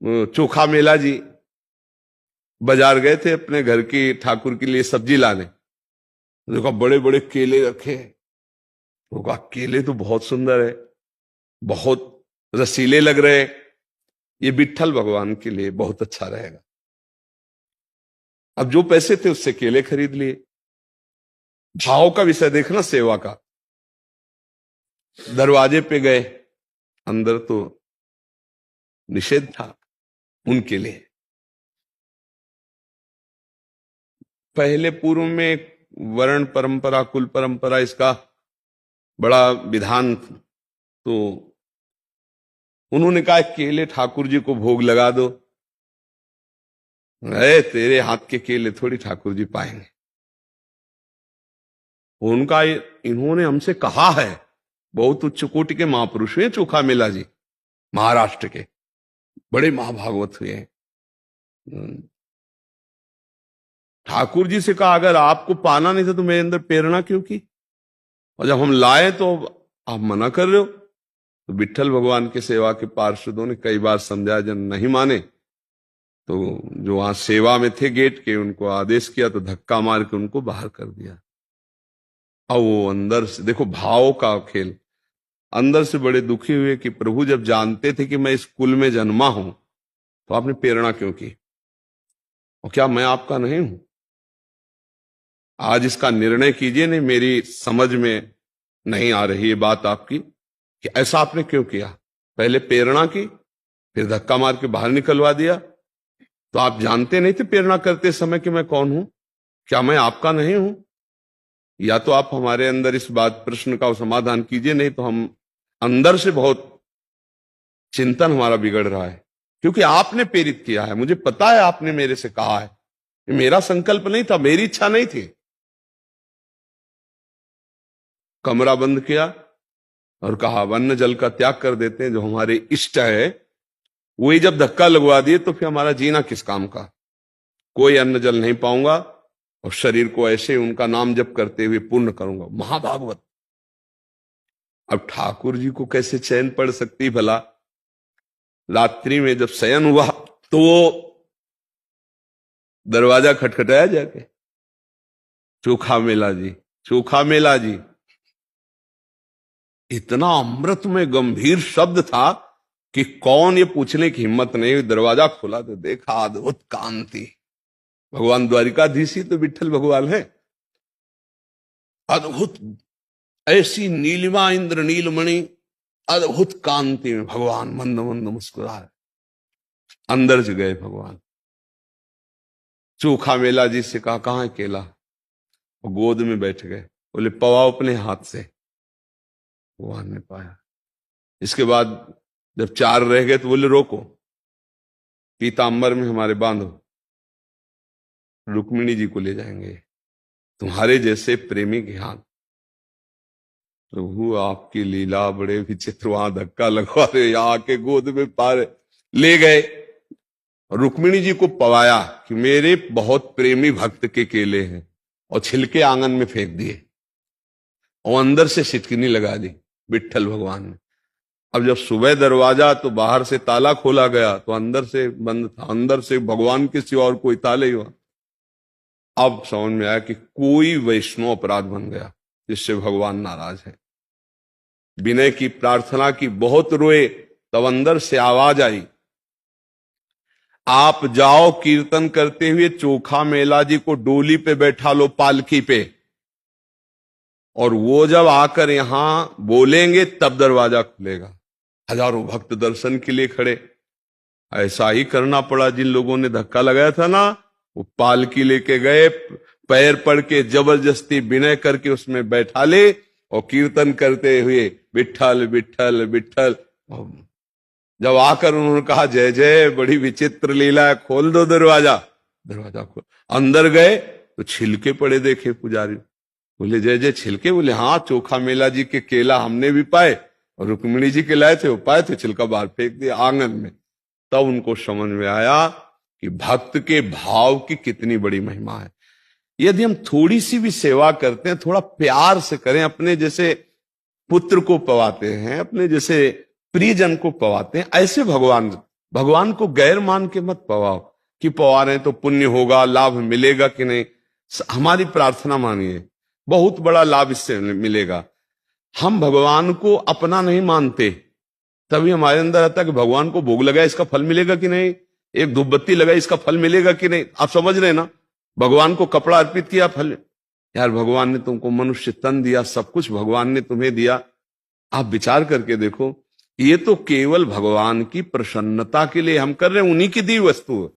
चोखा मेला जी बाजार गए थे अपने घर की ठाकुर के लिए सब्जी लाने। देखा बड़े बड़े केले रखे। तो कहा केले तो बहुत सुंदर है, बहुत रसीले लग रहे, ये विट्ठल भगवान के लिए बहुत अच्छा रहेगा। अब जो पैसे थे उससे केले खरीद लिए। भाव का विषय देखना, सेवा का। दरवाजे पे गए, अंदर तो निषेध था उनके लिए। पहले पूर्व में वर्ण परंपरा, कुल परंपरा, इसका बड़ा विधान, तो उन्होंने कहा केले ठाकुर जी को भोग लगा दो। अरे तेरे हाथ के केले थोड़ी ठाकुर जी पाएंगे। उनका इन्होंने हमसे कहा है, बहुत उच्च कोटि के महापुरुष हुए चोखा मेला जी, महाराष्ट्र के बड़े महाभागवत हुए हैं। ठाकुर जी से कहा अगर आपको पाना नहीं था तो मेरे अंदर प्रेरणा क्यों की, और जब हम लाए तो आप मना कर रहे हो। तो विट्ठल भगवान के सेवा के पार्षदों ने कई बार समझाया, जब नहीं माने तो जो वहां सेवा में थे गेट के, उनको आदेश किया तो धक्का मार के उनको बाहर कर दिया। और वो अंदर से देखो भाव का खेल, अंदर से बड़े दुखी हुए कि प्रभु जब जानते थे कि मैं इस कुल में जन्मा हूं तो आपने प्रेरणा क्यों की, और क्या मैं आपका नहीं हूं? आज इसका निर्णय कीजिए। नहीं, मेरी समझ में नहीं आ रही ये बात आपकी कि ऐसा आपने क्यों किया। पहले प्रेरणा की, फिर धक्का मार के बाहर निकलवा दिया। तो आप जानते नहीं थे प्रेरणा करते समय कि मैं कौन हूं, क्या मैं आपका नहीं हूं? या तो आप हमारे अंदर इस बात प्रश्न का समाधान कीजिए, नहीं तो हम अंदर से बहुत चिंतन हमारा बिगड़ रहा है, क्योंकि आपने प्रेरित किया है। मुझे पता है आपने मेरे से कहा है, ये मेरा संकल्प नहीं था, मेरी इच्छा नहीं थी। कमरा बंद किया और कहा अन्न जल का त्याग कर देते हैं, जो हमारे इष्ट है वही जब धक्का लगवा दिए तो फिर हमारा जीना किस काम का। कोई अन्न जल नहीं पाऊंगा और शरीर को ऐसे उनका नाम जप करते हुए पूर्ण करूंगा। महाभागवत। अब ठाकुर जी को कैसे चैन पड़ सकती भला। रात्रि में जब शयन हुआ तो दरवाजा खटखटाया जाके, चोखा मेला जी, चोखा मेला जी। इतना अमृत में गंभीर शब्द था कि कौन ये पूछने की हिम्मत नहीं हुई। दरवाजा खोला तो देखा अद्भुत कांति। भगवान द्वारिकाधीश ही तो विट्ठल भगवान है। अद्भुत ऐसी नीलिमा इंद्र नीलमणि, अद्भुत कांति में भगवान मंद मंद मुस्कुराए। अंदर से गए भगवान। चोखा मेला जी से कहा कहां है केला, और गोद में बैठ गए। बोले पवाओ अपने हाथ से। भगवान ने पाया। इसके बाद जब 4 रह गए तो बोले रोको, पीतांबर में हमारे बांधो, रुक्मिणी जी को ले जाएंगे, तुम्हारे जैसे प्रेमी के हाथ। प्रभु आपकी लीला बड़े विचित्र। वहां धक्का लगवा रहे, यहां आके गोद में पार ले गए। रुक्मिणी जी को पवाया कि मेरे बहुत प्रेमी भक्त के केले हैं, और छिलके आंगन में फेंक दिए, और अंदर से सिटकिनी लगा दी विट्ठल भगवान ने। अब जब सुबह दरवाजा तो बाहर से ताला खोला गया तो अंदर से बंद था। अंदर से भगवान के सिवा और कोई ताला ही हुआ। अब समझ में आया कि कोई वैष्णव अपराध बन गया जिससे भगवान नाराज है। विनय की प्रार्थना की, बहुत रोए, तब अंदर से आवाज आई, आप जाओ कीर्तन करते हुए चोखा मेला जी को डोली पे बैठा लो, पालकी पे, और वो जब आकर यहां बोलेंगे तब दरवाजा खुलेगा। हजारों भक्त दर्शन के लिए खड़े। ऐसा ही करना पड़ा। जिन लोगों ने धक्का लगाया था ना, वो पालकी लेके गए, पैर पड़ के जबरदस्ती विनय करके उसमें बैठा ले, और कीर्तन करते हुए विट्ठल विट्ठल विट्ठल। जब आकर उन्होंने कहा जय जय, बड़ी विचित्र लीला है, खोल दो दरवाजा। दरवाजा खोल, अंदर गए तो छिलके पड़े देखे पुजारी। बोले जय जय, छिलके? बोले हाँ, चोखा मेला जी के केला हमने भी पाए, और रुक्मिणी जी के लाए थे, वो पाए थे, छिलका बाहर फेंक दिया आंगन में। तब उनको समझ में आया कि भक्त के भाव की कितनी बड़ी महिमा है। यदि हम थोड़ी सी भी सेवा करते हैं, थोड़ा प्यार से करें, अपने जैसे पुत्र को पवाते हैं, अपने जैसे प्रियजन को पवाते हैं, ऐसे भगवान भगवान को गैर मान के मत पवाओ कि पवा रहे तो पुण्य होगा, लाभ मिलेगा कि नहीं। हमारी प्रार्थना मानिए, बहुत बड़ा लाभ इससे मिलेगा। हम भगवान को अपना नहीं मानते, तभी हमारे अंदर आता है कि भगवान को भोग लगा इसका फल मिलेगा कि नहीं, एक धूपबत्ती लगा इसका फल मिलेगा कि नहीं। आप समझ रहे ना, भगवान को कपड़ा अर्पित किया, फल। यार भगवान ने तुमको मनुष्य तन दिया, सब कुछ भगवान ने तुम्हें दिया। आप विचार करके देखो, ये तो केवल भगवान की प्रसन्नता के लिए हम कर रहे हैं, उन्हीं की दी वस्तु।